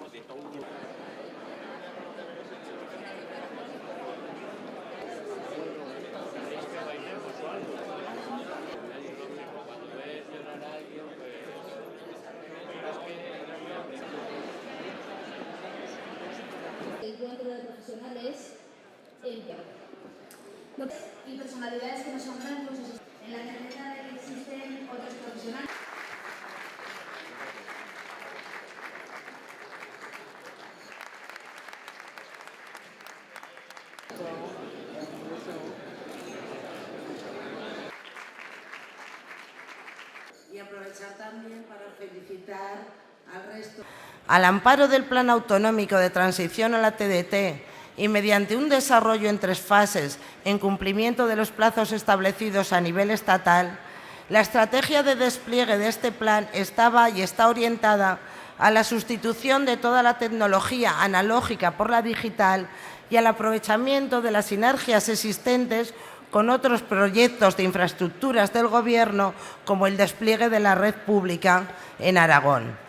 El encuentro de profesionales y personalidades que nos honran con sus... En la certeza de que existen otros profesionales. Y aprovechar también para felicitar al resto. Al amparo del Plan Autonómico de Transición a la TDT y mediante un desarrollo en 3 fases en cumplimiento de los plazos establecidos a nivel estatal, la estrategia de despliegue de este plan estaba y está orientada a la sustitución de toda la tecnología analógica por la digital y al aprovechamiento de las sinergias existentes con otros proyectos de infraestructuras del Gobierno, como el despliegue de la red pública en Aragón.